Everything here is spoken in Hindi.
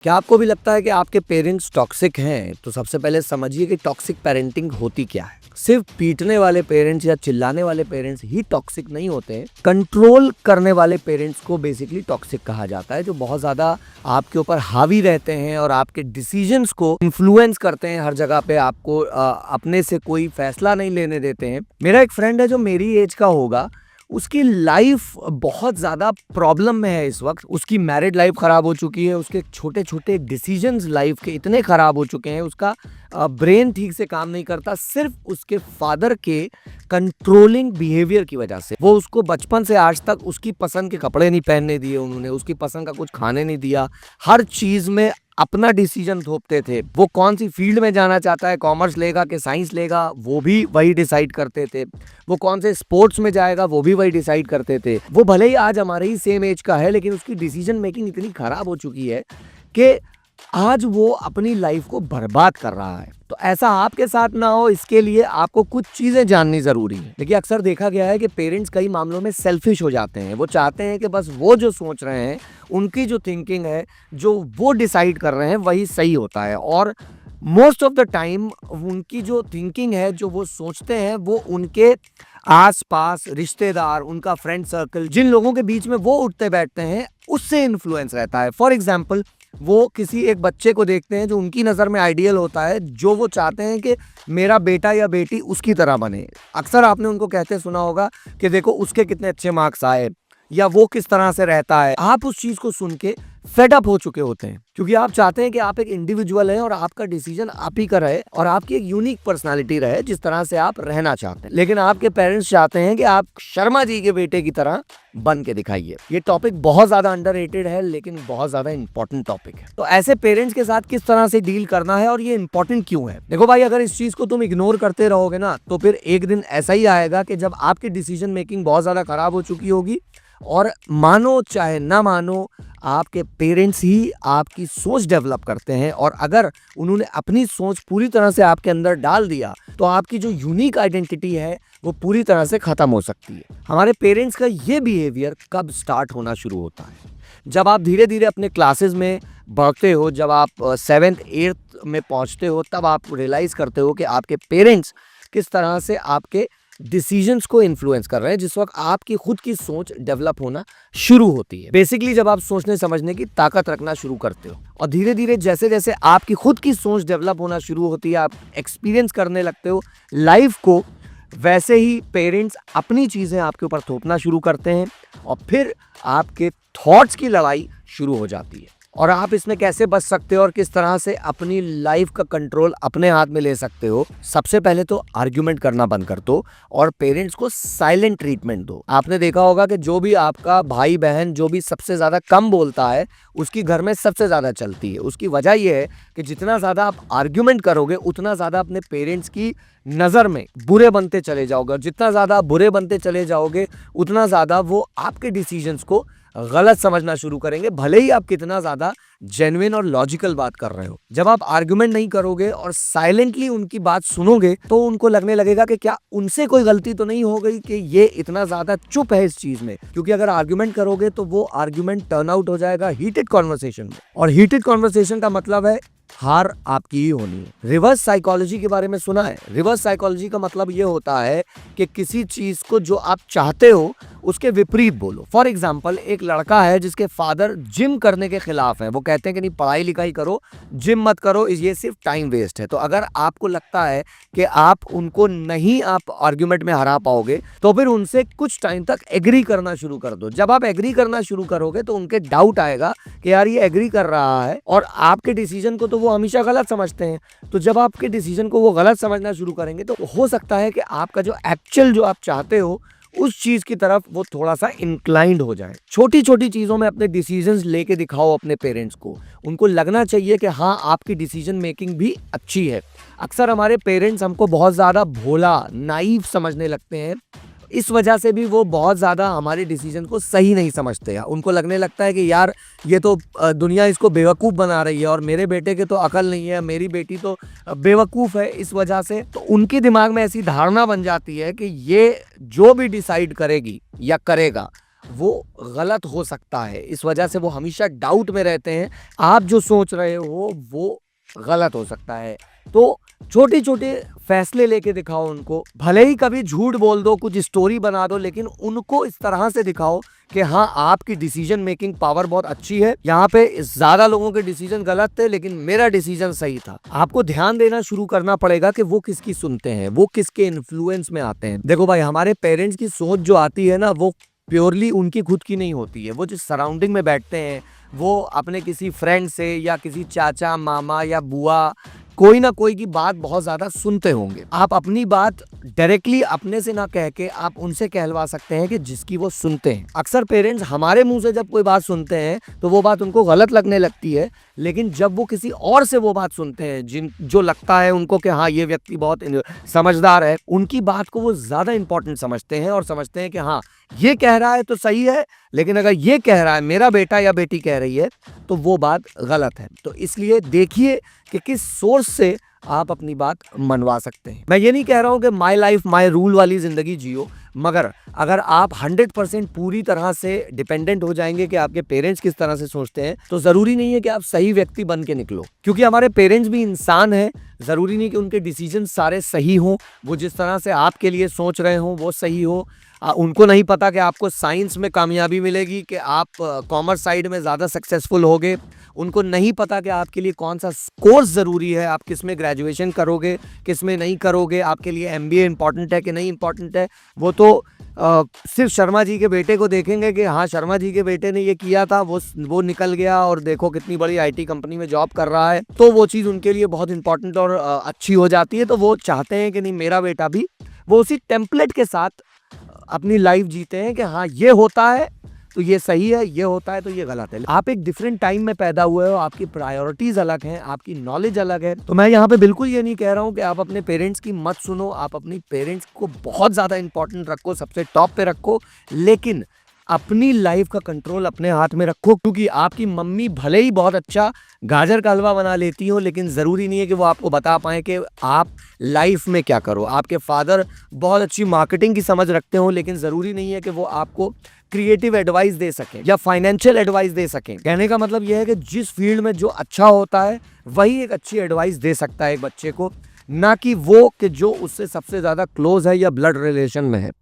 क्या आपको भी लगता है कि आपके पेरेंट्स टॉक्सिक हैं? तो सबसे पहले समझिए कि टॉक्सिक पेरेंटिंग होती क्या है। सिर्फ पीटने वाले पेरेंट्स या चिल्लाने वाले पेरेंट्स ही टॉक्सिक नहीं होते हैं। कंट्रोल करने वाले पेरेंट्स को बेसिकली टॉक्सिक कहा जाता है, जो बहुत ज़्यादा आपके ऊपर हावी रहते हैं और आपके डिसीजंस को इन्फ्लुएंस करते हैं। हर जगह पे आपको अपने से कोई फैसला नहीं लेने देते हैं। मेरा एक फ्रेंड है जो मेरी एज का होगा, उसकी लाइफ बहुत ज़्यादा प्रॉब्लम में है इस वक्त। उसकी मैरिड लाइफ ख़राब हो चुकी है, उसके छोटे छोटे डिसीजंस लाइफ के इतने ख़राब हो चुके हैं, उसका ब्रेन ठीक से काम नहीं करता, सिर्फ उसके फादर के कंट्रोलिंग बिहेवियर की वजह से। वो उसको बचपन से आज तक उसकी पसंद के कपड़े नहीं पहनने दिए, उन्होंने उसकी पसंद का कुछ खाने नहीं दिया, हर चीज़ में अपना डिसीजन थोपते थे। वो कौन सी फील्ड में जाना चाहता है, कॉमर्स लेगा कि साइंस लेगा, वो भी वही डिसाइड करते थे। वो कौन से स्पोर्ट्स में जाएगा, वो भी वही डिसाइड करते थे। वो भले ही आज हमारे ही सेम एज का है, लेकिन उसकी डिसीजन मेकिंग इतनी खराब हो चुकी है कि आज वो अपनी लाइफ को बर्बाद कर रहा है। तो ऐसा आपके साथ ना हो, इसके लिए आपको कुछ चीजें जाननी जरूरी है। देखिए, अक्सर देखा गया है कि पेरेंट्स कई मामलों में सेल्फिश हो जाते हैं। वो चाहते हैं कि बस वो जो सोच रहे हैं, उनकी जो थिंकिंग है, जो वो डिसाइड कर रहे हैं, वही सही होता है। और मोस्ट ऑफ द टाइम उनकी जो थिंकिंग है, जो वो सोचते हैं, वो उनके आसपास रिश्तेदार, उनका फ्रेंड सर्कल, जिन लोगों के बीच में वो उठते बैठते हैं, उससे इन्फ्लुएंस रहता है। फॉर एग्जाम्पल, वो किसी एक बच्चे को देखते हैं जो उनकी नज़र में आइडियल होता है, जो वो चाहते हैं कि मेरा बेटा या बेटी उसकी तरह बने। अक्सर आपने उनको कहते सुना होगा कि देखो उसके कितने अच्छे मार्क्स आए, या वो किस तरह से रहता है। आप उस चीज़ को सुन के फेड अप हो चुके होते हैं, क्योंकि आप चाहते हैं कि आप एक इंडिविजुअल हैं और आपका डिसीजन आप ही का रहे और आपकी एक यूनिक पर्सनालिटी रहे, जिस तरह से आप रहना चाहते हैं। लेकिन आपके पेरेंट्स चाहते हैं कि आप शर्मा जी के बेटे की तरह बन के दिखाइए। ये टॉपिक बहुत ज़्यादा अंडररेटेड है, लेकिन बहुत ज़्यादा इंपॉर्टेंट टॉपिक है। तो ऐसे पेरेंट्स के साथ किस तरह से डील करना है और ये इंपॉर्टेंट क्यों है? देखो भाई, अगर इस चीज़ को तुम इग्नोर करते रहोगे ना, तो फिर एक दिन ऐसा ही आएगा कि जब आपकी डिसीजन मेकिंग बहुत ज़्यादा खराब हो चुकी होगी, और मानो चाहे ना मानो, आपके पेरेंट्स ही आपकी सोच डेवलप करते हैं। और अगर उन्होंने अपनी सोच पूरी तरह से आपके अंदर डाल दिया, तो आपकी जो यूनिक आइडेंटिटी है, वो पूरी तरह से ख़त्म हो सकती है। हमारे पेरेंट्स का ये बिहेवियर कब स्टार्ट होना शुरू होता है? जब आप धीरे धीरे अपने क्लासेस में बढ़ते हो, जब आप 7th 8th में पहुंचते हो, तब आप रियलाइज़ करते हो कि आपके पेरेंट्स किस तरह से आपके डिसीजंस को इन्फ्लुएंस कर रहे हैं, जिस वक्त आपकी खुद की सोच डेवलप होना शुरू होती है। बेसिकली जब आप सोचने समझने की ताकत रखना शुरू करते हो, और धीरे धीरे जैसे जैसे आपकी खुद की सोच डेवलप होना शुरू होती है, आप एक्सपीरियंस करने लगते हो लाइफ को, वैसे ही पेरेंट्स अपनी चीज़ें आपके ऊपर थोपना शुरू करते हैं, और फिर आपके थॉट्स की लड़ाई शुरू हो जाती है। और आप इसमें कैसे बच सकते हो और किस तरह से अपनी लाइफ का कंट्रोल अपने हाथ में ले सकते हो? सबसे पहले तो आर्ग्यूमेंट करना बंद कर दो और पेरेंट्स को साइलेंट ट्रीटमेंट दो। आपने देखा होगा कि जो भी आपका भाई बहन जो भी सबसे ज़्यादा कम बोलता है, उसकी घर में सबसे ज़्यादा चलती है। उसकी वजह यह है कि जितना ज़्यादा आप आर्ग्यूमेंट करोगे, उतना ज़्यादा अपने पेरेंट्स की नज़र में बुरे बनते चले जाओगे, और जितना ज़्यादा बुरे बनते चले जाओगे, उतना ज़्यादा वो आपके डिसीजंस को गलत समझना शुरू करेंगे, भले ही आप कितना ज़्यादा जेन्युइन और लॉजिकल बात कर रहे हो। जब आप आर्गुमेंट नहीं करोगे और साइलेंटली उनकी बात सुनोगे, तो उनको लगने लगेगा कि क्या उनसे कोई गलती तो नहीं हो गई कि ये इतना ज़्यादा चुप है इस चीज़ में। क्योंकि अगर आर्गुमेंट करोगे तो वो आर्गुमेंट टर्न आउट हो जाएगा हीटेड कॉन्वर्सेशन में, और हीटेड कॉन्वर्सेशन का मतलब है हार आपकी ही होनी है। रिवर्स साइकोलॉजी के बारे में सुना है? रिवर्स साइकोलॉजी का मतलब ये होता है कि किसी चीज़ को जो आप चाहते हो, उसके विपरीत बोलो। फॉर एग्जाम्पल, एक लड़का है जिसके फादर जिम करने के खिलाफ है। वो कहते हैं कि नहीं, पढ़ाई लिखाई करो, जिम मत करो, ये सिर्फ टाइम वेस्ट है। तो अगर आपको लगता है कि आप उनको नहीं आप आर्ग्यूमेंट में हरा पाओगे, तो फिर उनसे कुछ टाइम तक एग्री करना शुरू कर दो। जब आप एग्री करना शुरू करोगे, तो उनके डाउट आएगा कि यार ये एग्री कर रहा है, और आपके डिसीजन को तो वो हमेशा गलत समझते हैं। तो जब आपके डिसीजन को वो गलत समझना शुरू करेंगे, तो हो सकता है कि आपका जो एक्चुअल जो आप चाहते हो, उस चीज की तरफ वो थोड़ा सा इंक्लाइंड हो जाए। छोटी छोटी चीजों में अपने डिसीजंस लेके दिखाओ अपने पेरेंट्स को। उनको लगना चाहिए कि हाँ, आपकी डिसीजन मेकिंग भी अच्छी है। अक्सर हमारे पेरेंट्स हमको बहुत ज्यादा भोला, नाइव समझने लगते हैं। इस वजह से भी वो बहुत ज़्यादा हमारे डिसीजन को सही नहीं समझते हैं। उनको लगने लगता है कि यार ये तो दुनिया इसको बेवकूफ़ बना रही है, और मेरे बेटे के तो अकल नहीं है, मेरी बेटी तो बेवकूफ़ है। इस वजह से तो उनके दिमाग में ऐसी धारणा बन जाती है कि ये जो भी डिसाइड करेगी या करेगा, वो गलत हो सकता है। इस वजह से वो हमेशा डाउट में रहते हैं, आप जो सोच रहे हो वो गलत हो सकता है। तो छोटे छोटे फैसले लेके दिखाओ उनको, भले ही कभी झूठ बोल दो, कुछ स्टोरी बना दो, लेकिन उनको इस तरह से दिखाओ कि हाँ आपकी डिसीजन मेकिंग पावर बहुत अच्छी है, यहाँ पे ज्यादा लोगों के डिसीजन गलत थे लेकिन मेरा डिसीजन सही था। आपको ध्यान देना शुरू करना पड़ेगा कि वो किसकी सुनते हैं, वो किसके इन्फ्लुएंस में आते हैं। देखो भाई, हमारे पेरेंट्स की सोच जो आती है ना, वो प्योरली उनकी खुद की नहीं होती है। वो जिस सराउंडिंग में बैठते हैं, वो अपने किसी फ्रेंड से या किसी चाचा मामा या बुआ, कोई ना कोई की बात बहुत ज्यादा सुनते होंगे। आप अपनी बात डायरेक्टली अपने से ना कह के आप उनसे कहलवा सकते हैं कि जिसकी वो सुनते हैं। अक्सर पेरेंट्स हमारे मुंह से जब कोई बात सुनते हैं तो वो बात उनको गलत लगने लगती है, लेकिन जब वो किसी और से वो बात सुनते हैं जो लगता है उनको कि हाँ ये व्यक्ति बहुत समझदार है, उनकी बात को वो ज्यादा इंपॉर्टेंट समझते हैं और समझते हैं कि हाँ ये कह रहा है तो सही है, लेकिन अगर ये कह रहा है, मेरा बेटा या बेटी कह रही है, तो वो बात गलत है। तो इसलिए देखिए कि किस सोर्स से आप अपनी बात मनवा सकते हैं। मैं ये नहीं कह रहा हूं कि माई लाइफ माई रूल वाली जिंदगी जियो, मगर अगर आप 100% पूरी तरह से डिपेंडेंट हो जाएंगे कि आपके पेरेंट्स किस तरह से सोचते हैं, तो जरूरी नहीं है कि आप सही व्यक्ति बन के निकलो, क्योंकि हमारे पेरेंट्स भी इंसान हैं। जरूरी नहीं कि उनके डिसीजन सारे सही हों, वो जिस तरह से आपके लिए सोच रहे हों वो सही हो। उनको नहीं पता कि आपको साइंस में कामयाबी मिलेगी, कि आप कॉमर्स साइड में ज़्यादा सक्सेसफुल होगे। उनको नहीं पता कि आपके लिए कौन सा कोर्स ज़रूरी है, आप किस में ग्रेजुएशन करोगे, किस में नहीं करोगे, आपके लिए MBA इंपॉर्टेंट है कि नहीं इंपॉर्टेंट है। वो तो सिर्फ शर्मा जी के बेटे को देखेंगे कि हाँ शर्मा जी के बेटे ने ये किया था, वो निकल गया और देखो कितनी बड़ी IT कंपनी में जॉब कर रहा है, तो वो चीज़ उनके लिए बहुत इंपॉर्टेंट और अच्छी हो जाती है। तो वो चाहते हैं कि नहीं मेरा बेटा भी वो उसी टेम्पलेट के साथ अपनी लाइफ जीते हैं कि हाँ ये होता है तो ये सही है, ये होता है तो ये गलत है। आप एक डिफरेंट टाइम में पैदा हुए हो, आपकी प्रायोरिटीज अलग हैं, आपकी नॉलेज अलग है। तो मैं यहाँ पे बिल्कुल ये नहीं कह रहा हूँ कि आप अपने पेरेंट्स की मत सुनो, आप अपनी पेरेंट्स को बहुत ज़्यादा इंपॉर्टेंट रखो, सबसे टॉप पे रखो, लेकिन अपनी लाइफ का कंट्रोल अपने हाथ में रखो। क्योंकि आपकी मम्मी भले ही बहुत अच्छा गाजर का हलवा बना लेती हो, लेकिन ज़रूरी नहीं है कि वो आपको बता पाएँ कि आप लाइफ में क्या करो। आपके फादर बहुत अच्छी मार्केटिंग की समझ रखते हो, लेकिन ज़रूरी नहीं है कि वो आपको क्रिएटिव एडवाइस दे सकें या फाइनेंशियल एडवाइस दे सकें। कहने का मतलब यह है कि जिस फील्ड में जो अच्छा होता है वही एक अच्छी एडवाइस दे सकता है एक बच्चे को, ना कि वो कि जो उससे सबसे ज़्यादा क्लोज है या ब्लड रिलेशन में है।